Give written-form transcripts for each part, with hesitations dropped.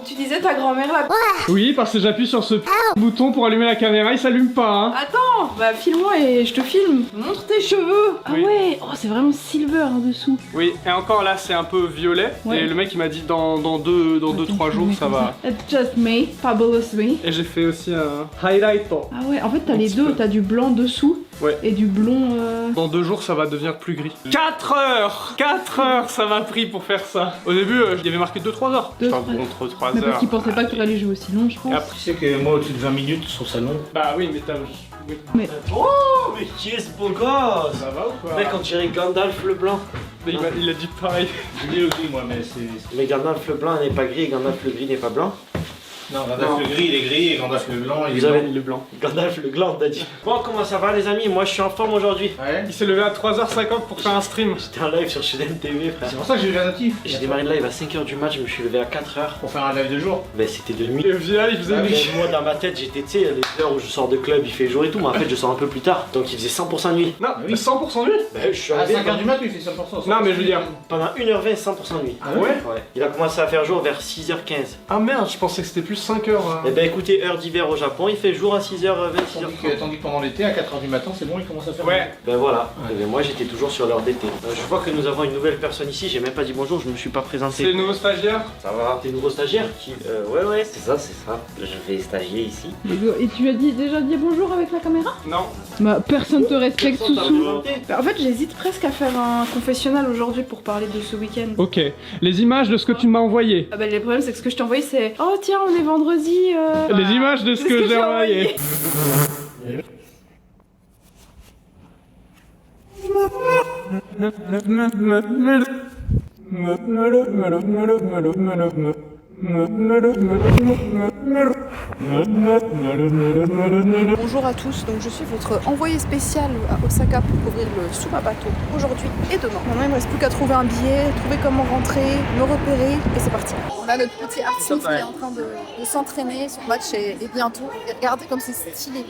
Donc tu disais ta grand-mère là. Oui, parce que j'appuie sur ce bouton pour allumer la caméra, il s'allume pas, hein. Attends, bah filme-moi et je te filme. Montre tes cheveux. Ah Oui. ouais, oh c'est vraiment silver en dessous. Oui, et encore là, c'est un peu violet. Ouais. Et le mec, il m'a dit dans 2-3 jours, ça va. It's just me, fabulous me. Et j'ai fait aussi un highlight. Ah ouais, en fait t'as Un les petit deux, peu. t'as du blanc dessous Ouais. et du blond. Dans 2 jours, ça va devenir plus gris. 4 heures 4 heures, ça m'a pris pour faire ça. Au début, il y avait marqué 2-3 heures. Deux, Enfin, trois- contre 3 Mais heures. parce qu'ils pensaient pas que tu allais jouer aussi long, je pense. Et après- Tu sais que moi, au-dessus de 20 minutes, son salon. Bah oui, mais t'as... oui. Oh, mais qui est ce beau gosse? Ça va ou quoi? Mec, on dirait Gandalf le blanc. Mais il a dit pareil. Je dis aussi, moi, mais c'est. Mais Gandalf le blanc n'est pas gris et Gandalf le gris n'est pas blanc. Non, Gandalf le gris, il est gris et Gandalf le blanc, il est blanc. Il est blanc. Gandalf le gland, t'as dit. Bon, comment ça va, les amis? Moi, je suis en forme aujourd'hui. Ouais. Il s'est levé à 3h50 pour faire un stream. J'étais en live sur Shuden TV, frère. C'est pour ça que j'ai eu la notif. J'ai démarré le live à 5h du match, je me suis levé à 4h. Pour faire un live de jour. Ben, c'était de nuit. Et au final, il faisait nuit. Moi, dans ma tête, j'étais, tu sais, les heures où je sors de club, il fait jour et tout, mais en fait, je sors un peu plus tard. Donc, il faisait 100% nuit. Non, oui. 100% nuit. Ben, je suis À arrivé 5h du mat, il fait 100%. Non, mais je veux dire- pendant 1h20, 100% nuit. Ah ouais? Ouais. Il a commencé à faire jour vers 6h15. Ah merde, je pensais que c'était plus 5 heures. Eh ben écoutez, heure d'hiver au Japon, il fait jour à 6h20, 6h30. Tandis que pendant l'été, à 4h du matin, c'est bon, il commence à faire. Ouais. Ben voilà, Ouais. Eh ben, moi j'étais toujours sur l'heure d'été. Je vois que nous avons une nouvelle personne ici, j'ai même pas dit bonjour, je me suis pas C'est le présenté. nouveau stagiaire. Ça va? T'es nouveau stagiaire qui Ouais, c'est ça. Je vais stagier ici. Et tu as déjà dit bonjour avec la caméra? Non. Bah personne te respecte Personne t'a Soussou. présenté. Bah, en fait j'hésite presque à faire un confessionnal aujourd'hui pour parler de ce week-end. Ok. Les images de ce que tu m'as envoyé. Ah bah le problème c'est que ce que je t'ai envoyé c'est oh tiens on est vendredi Les images de ce que j'ai envoyé. Bonjour à tous, donc je suis votre envoyé spécial à Osaka pour couvrir le Sumabato aujourd'hui et demain. Maintenant il me reste plus qu'à trouver un billet, trouver comment rentrer, me repérer et c'est parti. On a notre petit artiste qui est en train de s'entraîner, son match est bientôt. Et regardez comme c'est stylé.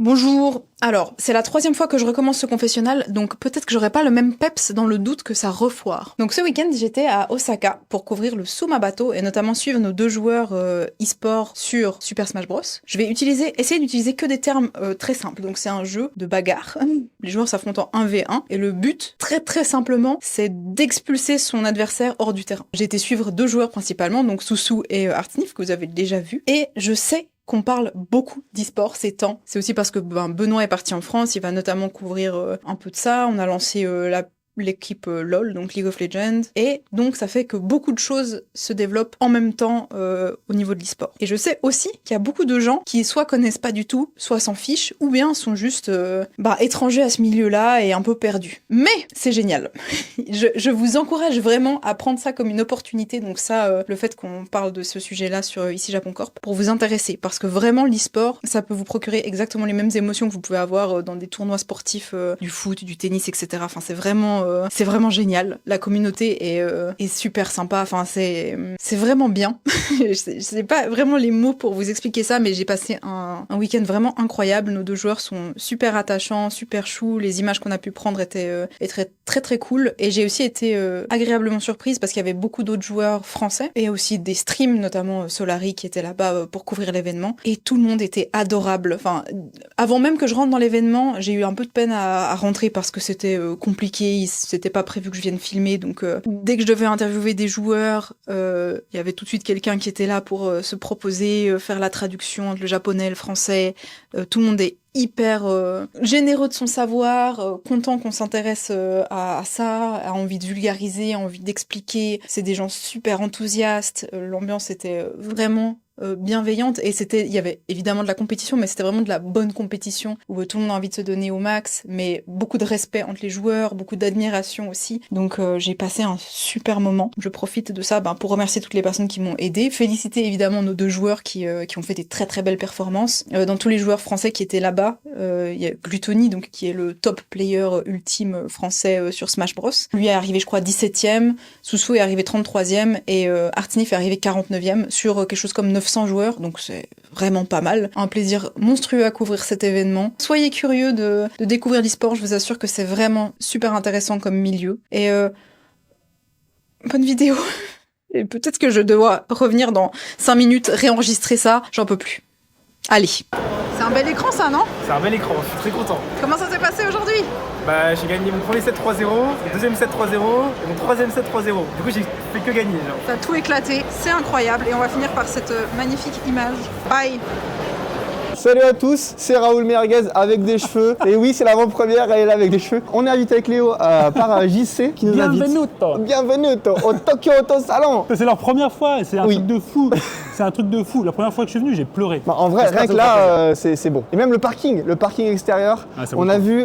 Bonjour. Alors, c'est la 3e fois que je recommence ce confessionnal, donc peut-être que j'aurai pas le même peps dans le doute que ça refoire. Donc ce week-end, j'étais à Osaka pour couvrir le Sumabato et notamment suivre nos 2 joueurs e-sport sur Super Smash Bros. Je vais essayer d'utiliser que des termes très simples. Donc c'est un jeu de bagarre. Les joueurs s'affrontent en 1v1 et le but, très simplement, c'est d'expulser son adversaire hors du terrain. J'ai été suivre 2 joueurs principalement, donc Soussou et Artsnif, que vous avez déjà vu, et je sais qu'on parle beaucoup d'e-sport ces temps. C'est aussi parce que Benoît est parti en France, il va notamment couvrir un peu de ça. On a lancé l'équipe LOL, donc League of Legends, et donc ça fait que beaucoup de choses se développent en même temps au niveau de l'e-sport. Et je sais aussi qu'il y a beaucoup de gens qui soit connaissent pas du tout, soit s'en fichent, ou bien sont juste étrangers à ce milieu-là et un peu perdus. Mais c'est génial. je vous encourage vraiment à prendre ça comme une opportunité, donc ça, le fait qu'on parle de ce sujet-là sur Ici Japon Corp, pour vous intéresser, parce que vraiment l'e-sport, ça peut vous procurer exactement les mêmes émotions que vous pouvez avoir dans des tournois sportifs, du foot, du tennis, etc. Enfin, c'est vraiment génial. La communauté est super sympa. Enfin, c'est vraiment bien. Je sais pas vraiment les mots pour vous expliquer ça, mais j'ai passé un week-end vraiment incroyable. Nos 2 joueurs sont super attachants, super choux. Les images qu'on a pu prendre étaient très cool. Et j'ai aussi été agréablement surprise parce qu'il y avait beaucoup d'autres joueurs français et aussi des streams, notamment Solari qui était là-bas pour couvrir l'événement. Et tout le monde était adorable. Enfin, avant même que je rentre dans l'événement, j'ai eu un peu de peine à rentrer parce que c'était compliqué. C'était pas prévu que je vienne filmer, donc dès que je devais interviewer des joueurs, il y avait tout de suite quelqu'un qui était là pour se proposer, faire la traduction entre le japonais, le français. Tout le monde est hyper généreux de son savoir, content qu'on s'intéresse à ça, a envie de vulgariser, a envie d'expliquer. C'est des gens super enthousiastes. L'ambiance était vraiment bienveillante et il y avait évidemment de la compétition, mais c'était vraiment de la bonne compétition où tout le monde a envie de se donner au max, mais beaucoup de respect entre les joueurs, beaucoup d'admiration aussi. Donc j'ai passé un super moment. Je profite de ça pour remercier toutes les personnes qui m'ont aidé, féliciter évidemment nos 2 joueurs qui ont fait des très belles performances. Dans tous les joueurs français qui étaient là-bas, il y a Gluttony, donc qui est le top player ultime français sur Smash Bros. Lui est arrivé je crois 17ème, Soussou est arrivé 33ème et Artsnif est arrivé 49ème sur quelque chose comme 900 joueurs, donc c'est vraiment pas mal. Un plaisir monstrueux à couvrir cet événement. Soyez curieux de découvrir l'e-sport, je vous assure que c'est vraiment super intéressant comme milieu. Et bonne vidéo. Et peut-être que je dois revenir dans 5 minutes, réenregistrer ça. J'en peux plus. Allez. C'est un bel écran ça, non? C'est un bel écran, je suis très content. Comment ça s'est passé aujourd'hui? Bah j'ai gagné mon premier set 3-0, mon deuxième set 3-0 et mon troisième set 3-0. Du coup j'ai fait que gagner. Genre. T'as tout éclaté, c'est incroyable. Et on va finir par cette magnifique image. Bye. Salut à tous, c'est Raoul Merguez avec des cheveux. Et oui, c'est l'avant-première, elle est là avec des cheveux. On est invité avec Léo par JC qui nous invite. Bienvenue au Tokyo Auto Salon. C'est leur première fois, c'est un Oui. truc de fou. C'est un truc de fou. La première fois que je suis venu, j'ai pleuré. Bah, en vrai, rien que là, c'est bon. Et même le parking extérieur, Ah, c'est on bon. a vu,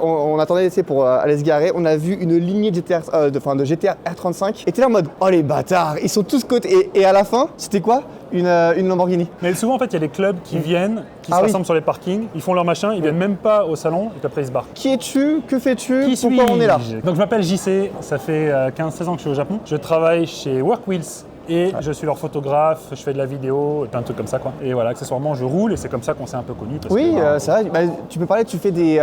on attendait pour aller se garer, on a vu une lignée de GTR, de GTR R35. Et t'es là en mode, oh les bâtards, ils sont tous côtés. Et à la fin, c'était quoi une Lamborghini. Mais souvent, en fait, il y a des clubs qui viennent, qui se Ah oui. rassemblent sur les parkings, ils font leur machin, ils viennent même pas au salon et puis après ils se barrent. Qui es-tu? Que fais-tu? Qui Pourquoi on est là? suis-je? Donc je m'appelle JC, ça fait 15-16 ans que je suis au Japon. Je travaille chez Workwheels et je suis leur photographe, je fais de la vidéo, plein de trucs comme ça quoi. Et voilà, accessoirement je roule et c'est comme ça qu'on s'est un peu connus. parce Oui, que, voilà, c'est vrai. Bah, tu peux parler, tu fais des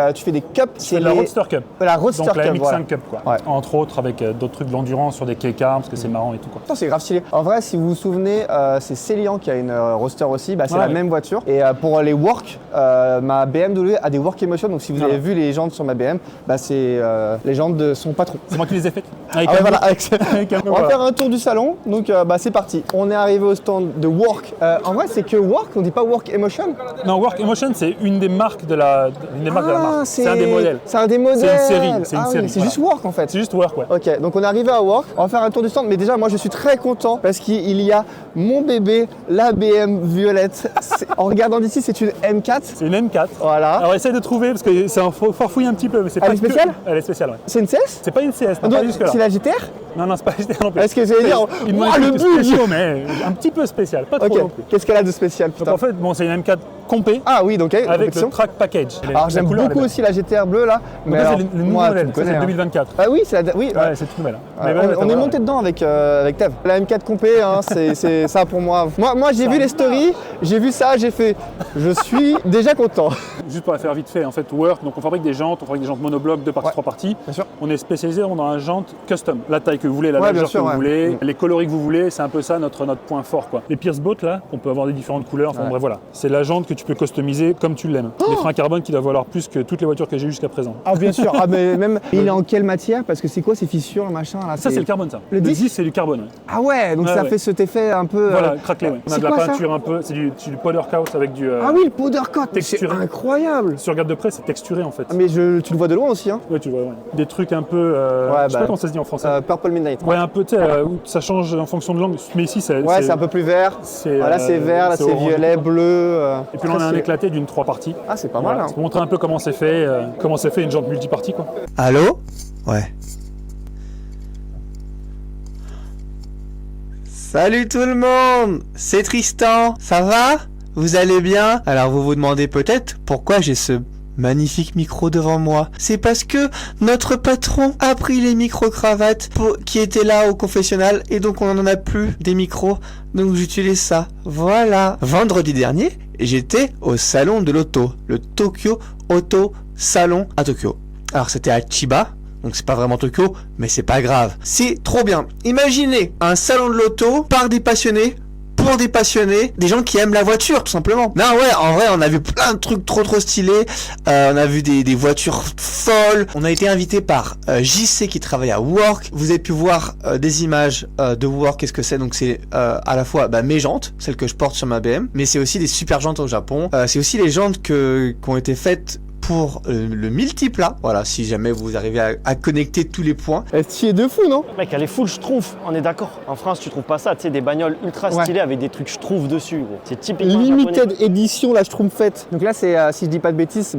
cups. je fais de la Roadster Cup. La Roadster Donc la Cup, MX5 voilà. Cup quoi. Ouais. Entre autres avec d'autres trucs de l'endurance sur des K-cars parce que c'est marrant et tout quoi. Putain, c'est grave stylé. En vrai, si vous vous souvenez, c'est Célian qui a une Roadster aussi. Bah, c'est Ouais. la même voiture. Et pour les work, ma BMW a des work emotion. Donc si vous Ah avez ouais. vu les jantes sur ma BM, bah, c'est les jantes de son patron. C'est moi qui les ai faites. Avec Ah ouais, un voilà, mot. avec- Avec un mot, On va voilà. faire un tour du salon. Donc bah, c'est parti. On est arrivé au stand de work. En vrai, c'est que work. On dit pas work emotion. Non, Work Emotion, c'est une des marques de la marque. C'est un des modèles. C'est un des modèles. C'est une série, c'est une Ah oui, série, c'est voilà. juste work en fait. C'est juste Work, ouais. Ok, donc on est arrivé à Work, on va faire un tour du stand, mais déjà moi je suis très content parce qu'il y a mon bébé, la BM violette. En regardant d'ici, c'est une M4, C'est une M4. voilà. Alors essaye de trouver parce que c'est un farfouille un petit peu, mais c'est Elle pas est que- spéciale Elle est spéciale, ouais. C'est une CS C'est pas une CS, non, Donc, pas jusque là. c'est la GTR Non, c'est pas GTR non plus. Est-ce que vous allez dire, Ils m'ont ouah, dit le que bug c'était spécial, mais un petit peu spécial, pas trop non Ok, plus. qu'est-ce qu'elle a de spécial, Donc putain en fait, bon, c'est une M4 compé Ah oui, donc avec compétition. le track package. Alors La j'aime couleur, elle est beaucoup belle. aussi la GTR bleue là, Donc là, alors, c'est le nouveau moi, tu modèle, me ça connais, c'est hein. 2024. Ah oui, c'est la... oui, Ouais, c'est toute nouvelle. Ouais, on est monté dedans avec Tev. La M4 compé, hein, c'est ça pour moi. Moi j'ai vu les stories, j'ai vu ça, j'ai fait, je suis déjà content. Juste pour la faire vite fait, en fait, Work, donc on fabrique des jantes monoblocs, 2 parties, Ouais. 3 parties. Bien sûr. On est spécialisé dans la jante custom. La taille que vous voulez, la Ouais, bien largeur sûr, que vous ouais. voulez, les coloris que vous voulez, c'est un peu ça notre point fort quoi. Les Pierce Boat là, on peut avoir des différentes couleurs, enfin Ouais. bref voilà. C'est la jante que tu peux customiser comme tu l'aimes. Les freins carbone qui doivent valoir plus que toutes les voitures que j'ai eues jusqu'à présent. Ah bien sûr, ah, mais même, il est en quelle matière? Parce que c'est quoi ces fissures, machin là? Ça c'est le carbone ça. Le disque c'est du carbone. Ouais. Ah ouais, donc Ouais, ça ouais. fait cet effet un peu... Voilà, craquelé. Ouais. On a c'est de la quoi, ça peinture un peu, c'est du powder coat avec du. Ah oui, le powder coat, c'est texturé. incroyable. Si tu regardes de près, c'est texturé en fait. Ah, mais tu le vois de loin aussi, hein. Ouais, tu vois, ouais. Des trucs un peu. Je sais bah, pas comment ça se dit en français. Purple Midnight. Ouais, un peu, tu sais, où ça change en fonction de l'angle. Mais ici, c'est. Ouais, c'est un peu plus vert. c'est, Voilà, c'est vert, là c'est c'est orange. violet, bleu. Et puis là, on a un éclaté d'une 3 parties. Ah, c'est pas Voilà, mal, hein. c'est pour montrer un peu comment c'est fait une jante multipartie, quoi. Allô? Ouais. Salut tout le monde, c'est Tristan, ça va? Vous allez bien? Alors vous vous demandez peut-être pourquoi j'ai ce magnifique micro devant moi. C'est parce que notre patron a pris les micro-cravates qui étaient là au confessionnal et donc on n'en a plus des micros, donc j'utilise ça. Voilà. Vendredi dernier, j'étais au salon de l'auto, le Tokyo Auto Salon à Tokyo. Alors c'était à Chiba. Donc c'est pas vraiment Tokyo, mais c'est pas grave. C'est trop bien. Imaginez un salon de l'auto par des passionnés, pour des passionnés, des gens qui aiment la voiture tout simplement. Non ouais, en vrai on a vu plein de trucs trop stylés. On a vu des voitures folles. On a été invité par JC qui travaille à Work. Vous avez pu voir des images de Work. Qu'est-ce que c'est? Donc c'est à la fois mes jantes, celles que je porte sur ma BM, mais c'est aussi des super jantes au Japon. C'est aussi les jantes qui ont été faites pour le multiplat. Voilà, si jamais vous arrivez à connecter tous les points. C'est de fou, non? Mec, elle est full schtroumpf, on est d'accord. En France, tu trouves pas ça, tu sais, des bagnoles ultra stylées avec des trucs schtroumpf dessus, gros. C'est typiquement Limited japonais. édition, la Schtroumpfette. Donc là, c'est, si je dis pas de bêtises,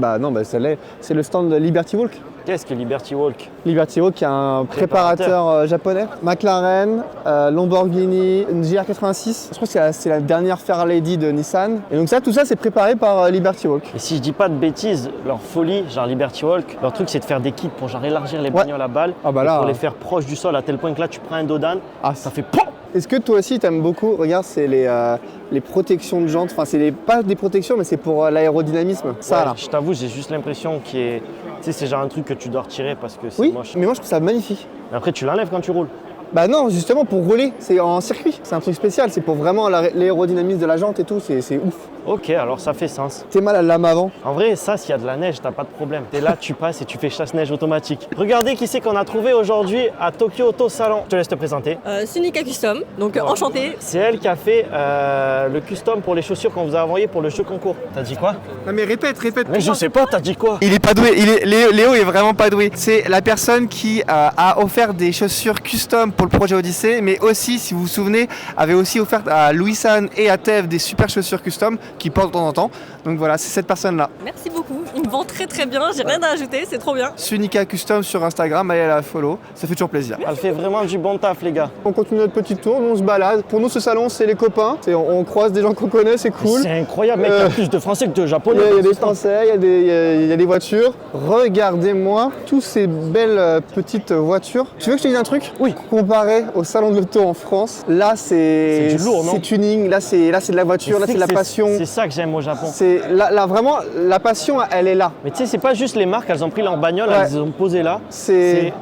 c'est le stand de Liberty Walk. Qu'est-ce que Liberty Walk? Liberty Walk, qui est un préparateur japonais. McLaren, Lamborghini, une GR86. Je crois que c'est la dernière Fairlady de Nissan. Et donc tout ça, c'est préparé par Liberty Walk. Et si je dis pas de bêtises, leur folie, genre Liberty Walk, leur truc c'est de faire des kits pour genre élargir les bagnoles à balles, Ah bah et là, pour les faire proches du sol à tel point que là tu prends un dodan, Ah, ça fait POM. Est-ce que toi aussi t'aimes beaucoup? Regarde, c'est les protections de jantes. Enfin, pas des protections, mais c'est pour l'aérodynamisme. Ça Ouais, là. je t'avoue, j'ai juste l'impression qu'il est. Tu sais, c'est genre un truc que tu dois retirer parce que c'est Oui, moche. mais moi je trouve ça magnifique. Mais après, tu l'enlèves quand tu roules. Bah non, justement pour rouler, c'est en circuit. C'est un truc spécial, c'est pour vraiment l'aérodynamisme de la jante et tout, c'est ouf. Ok, alors ça fait sens. T'es mal à la lame avant. En vrai, ça, s'il y a de la neige, t'as pas de problème. T'es là, tu passes et tu fais chasse-neige automatique. Regardez qui c'est qu'on a trouvé aujourd'hui à Tokyo Auto Salon. Je te laisse te présenter. Sunika Custom, donc enchantée. C'est elle qui a fait le custom pour les chaussures qu'on vous a envoyé pour le jeu concours. T'as dit quoi? Non mais répète. Mais je sais pas, t'as dit quoi? Il est pas doué, Léo est vraiment pas doué. C'est la personne qui a offert des chaussures custom pour le projet Odyssée, mais aussi, si vous vous souvenez, avait aussi offert à Louis-San et à Tev des super chaussures custom qui portent de temps en temps. Donc voilà, c'est cette personne-là. Merci beaucoup, il me vend très bien, j'ai rien à ajouter, c'est trop bien. Sunika Custom sur Instagram, allez la follow, ça fait toujours plaisir. Elle fait vraiment du bon taf, les gars. On continue notre petite tour, on se balade. Pour nous, ce salon, c'est les copains. On croise des gens qu'on connaît, c'est cool. C'est incroyable, mec, il y a plus de Français que de Japonais. Il y a des Français, il y a des voitures. Regardez-moi tous ces belles petites voitures. Tu veux que je te dise un truc? Oui. Comparé au salon de l'auto en France, là c'est du lourd, non? C'est tuning, là c'est de la voiture, là c'est de la passion. C'est ça que j'aime au Japon. C'est là vraiment la passion, elle est là. Mais tu sais, c'est pas juste les marques, elles ont pris leur bagnole, Ouais. elles les ont posées là.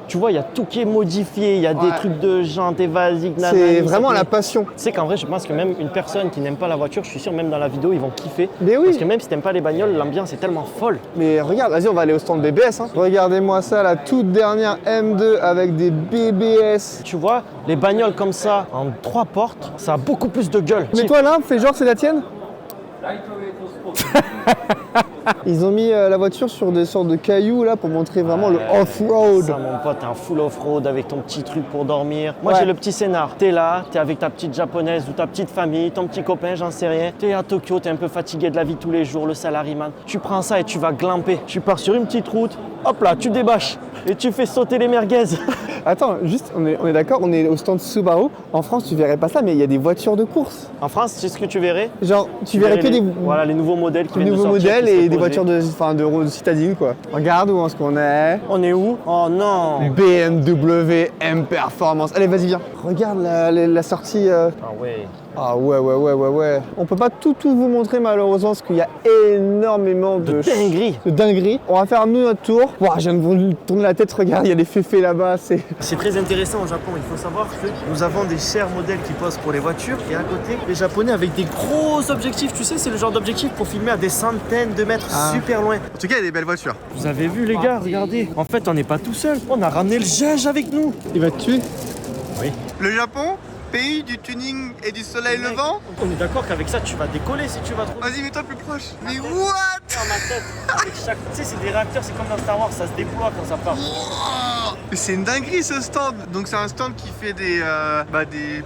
Tu vois, il y a tout qui est modifié, il y a des trucs de jantes, évasiques, nanani. C'est vraiment la passion. Tu sais qu'en vrai, je pense que même une personne qui n'aime pas la voiture, je suis sûr, même dans la vidéo, ils vont kiffer. Mais oui. Parce que même si t'aimes pas les bagnoles, l'ambiance est tellement folle. Mais regarde, vas-y, on va aller au stand BBS. Hein. Regardez-moi ça, la toute dernière M2 avec des BBS. Tu vois, les bagnoles comme ça, en 3 portes, ça a beaucoup plus de gueule. Mais toi là, fais genre c'est la tienne. Ils ont mis la voiture sur des sortes de cailloux là pour montrer vraiment le off-road. Ça, mon pote, t'es un full off-road avec ton petit truc pour dormir. Moi, Ouais. j'ai le petit scénar. T'es là, t'es avec ta petite japonaise ou ta petite famille, ton petit copain, j'en sais rien. T'es à Tokyo, t'es un peu fatigué de la vie tous les jours, le salaryman. Tu prends ça et tu vas glimper. Tu pars sur une petite route, hop là, tu débâches et tu fais sauter les merguez. Attends, juste, on est d'accord, on est au stand Subaru. En France, tu verrais pas ça, mais il y a des voitures de course. En France, c'est ce que tu verrais. Genre, tu verrais que les, des Voilà, les nouveaux modèles qui viennent de nouveaux sortir, modèles qui seraient et des posés. voitures de citadine quoi. Regarde où est-ce qu'on est. On est où? Oh non! BMW M Performance. Allez, vas-y, viens. Regarde la sortie. Ah ouais. Ah ouais. On peut pas tout vous montrer malheureusement parce qu'il y a énormément de dingueries. On va faire nous notre tour. Ouah, je viens de vous tourner la tête, regarde, il y a des féfés là-bas. C'est très intéressant au Japon. Il faut savoir que nous avons des chers modèles qui posent pour les voitures et à côté, les Japonais avec des gros objectifs. Tu sais, c'est le genre d'objectif pour filmer à des centaines de mètres super loin. En tout cas, il y a des belles voitures. Vous avez vu les gars, regardez. En fait, on n'est pas tout seul. On a ramené le Gege avec nous. Il va te tuer. Oui. Le Japon, pays du tuning et du soleil levant. On est d'accord qu'avec ça, tu vas décoller si tu vas trop. Vas-y, mets-toi plus proche. Mais what? Dans ma tête, avec chaque... Tu sais, c'est des réacteurs, c'est comme dans Star Wars, ça se déploie quand ça part. Mais c'est une dinguerie ce stand. Donc c'est un stand qui fait des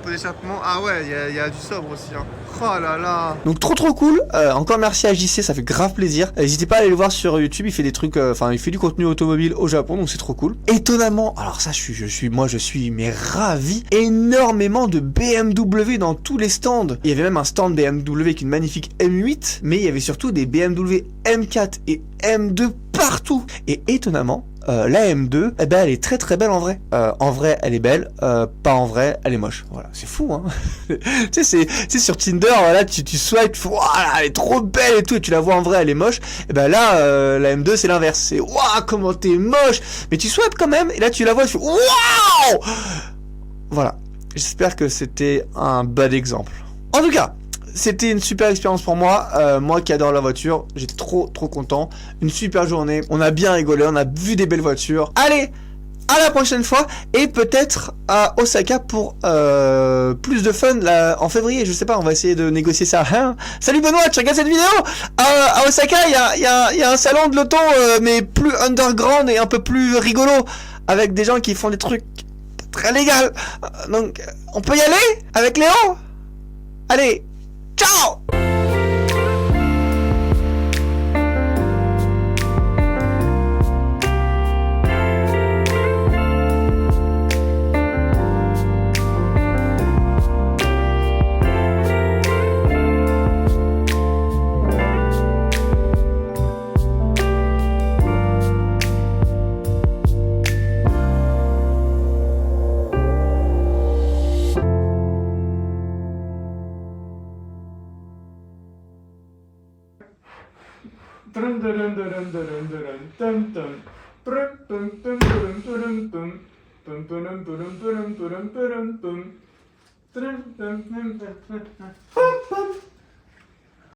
pots d'échappement. Ah ouais, il y a du sobre aussi. Hein. Oh là là. Donc trop cool. Encore merci à JC, ça fait grave plaisir. N'hésitez pas à aller le voir sur YouTube. Il fait des trucs, il fait du contenu automobile au Japon, donc c'est trop cool. Étonnamment, alors ça, je suis mais ravi. Énormément de BMW dans tous les stands. Il y avait même un stand BMW avec une magnifique M8, mais il y avait surtout des BMW M4 et M2 partout. Et étonnamment, la M2, eh ben, elle est très belle en vrai. En vrai, elle est belle. Pas en vrai, elle est moche. Voilà, c'est fou, hein. Tu sais, c'est sur Tinder, là, tu swipes, tu fais, waouh, elle est trop belle et tout, et tu la vois en vrai, elle est moche. Et ben là, la M2, c'est l'inverse. C'est, waouh, comment t'es moche. Mais tu swipes quand même, et là, tu la vois, tu fais, waouh. Voilà. J'espère que c'était un bad exemple. En tout cas, c'était une super expérience pour moi. Moi qui adore la voiture, j'étais trop content. Une super journée. On a bien rigolé, on a vu des belles voitures. Allez, à la prochaine fois et peut-être à Osaka pour plus de fun là, en février. Je sais pas, on va essayer de négocier ça. Hein. Salut Benoît, tu regardes cette vidéo? À Osaka, il y a un salon de l'auto mais plus underground et un peu plus rigolo avec des gens qui font des trucs très légaux. Donc, on peut y aller avec Léo? Allez, ciao! pum.